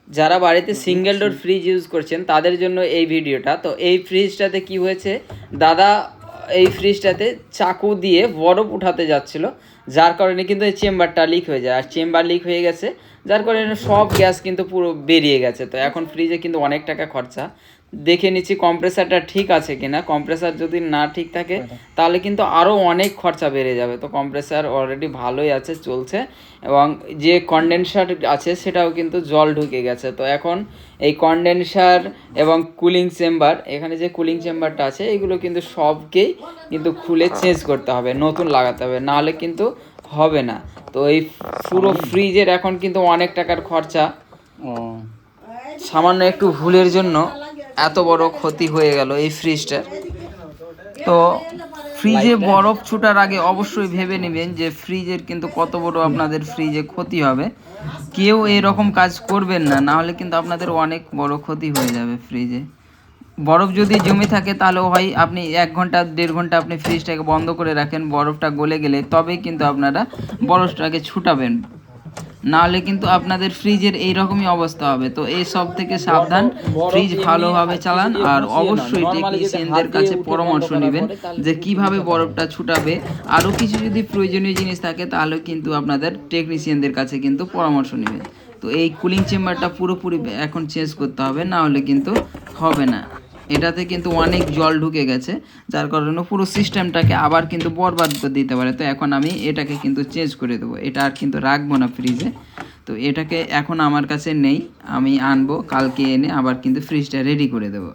যারা বাড়িতে single door fridge use করছেন তাদের জন্য এই ভিডিওটা। তো এই ফ্রিজটাতে কি হয়েছে, দাদা এই ফ্রিজটাতে চাকু দিয়ে বরফ উঠাতে যাচ্ছিল, যার কারণে কিন্তু এই চেম্বারটা লিক হয়ে যায়। আর চেম্বার লিক হয়ে গেছে যার কারণে সব গ্যাস কিন্তু পুরো বেরিয়ে গেছে। তো এখন ফ্রিজে কিন্তু অনেক টাকা খরচা। দেখে নিচ্ছি কম্প্রেসারটা ঠিক আছে কিনা। কম্প্রেসার যদি না ঠিক থাকে তাহলে কিন্তু আরও অনেক খরচা বেড়ে যাবে। তো কম্প্রেসার অলরেডি ভালোই আছে, চলছে, এবং যে কনডেনসার আছে সেটাও কিন্তু জল ঢুকে গেছে। তো এখন এই কনডেনসার এবং কুলিং চেম্বার, এখানে যে কুলিং চেম্বারটা আছে এগুলো কিন্তু সবকেই কিন্তু খুলে চেঞ্জ করতে হবে, নতুন লাগাতে হবে, নাহলে কিন্তু হবে না। তো এই পুরো ফ্রিজের এখন কিন্তু অনেক টাকার খরচা। সামান্য একটু ভুলের জন্য এত বড় ক্ষতি হয়ে গেল এই ফ্রিজটার। তো ফ্রিজে বরফ ছুটার আগে অবশ্যই ভেবে নেবেন যে ফ্রিজের কিন্তু কত বড় আপনাদের ফ্রিজে ক্ষতি হবে। কেউ এরকম কাজ করবেন না, নাহলে কিন্তু আপনাদের অনেক বড় ক্ষতি হয়ে যাবে। ফ্রিজে বরফ যদি জমে থাকে তাহলে হয় আপনি 1 ঘন্টা 1.5 ঘন্টা আপনি ফ্রিজটাকে বন্ধ করে রাখেন, বরফটা গলে গেলে তবেই কিন্তু আপনারা বরফটাকে ছুটাবেন, নাহলে কিন্তু আপনাদের ফ্রিজের এইরকমই অবস্থা হবে। তো এই সব থেকে সাবধান, ফ্রিজ ভালোভাবে চালান, আর অবশ্যই টেকনিশিয়ানদের কাছে পরামর্শ নেবেন যে কিভাবে বরফটা ছুটাবে। আরও কিছু যদি প্রয়োজনীয় জিনিস থাকে তাহলে কিন্তু আপনাদের টেকনিশিয়ানদের কাছে কিন্তু পরামর্শ নেবেন। তো এই কুলিং চেম্বারটা পুরোপুরি এখন চেঞ্জ করতে হবে, না হলে কিন্তু হবে না। এটাতে কিন্তু অনেক জল ঢুকে গেছে, যার কারণে পুরো সিস্টেমটাকে আবার কিন্তু বরবাদ করে দিতে পারে। তো এখন আমি এটাকে কিন্তু চেঞ্জ করে দেবো, এটা আর কিন্তু রাখবো না ফ্রিজে। তো এটাকে এখন আমার কাছে নেই, আমি আনবো কালকে, এনে আবার কিন্তু ফ্রিজটা রেডি করে দেবো।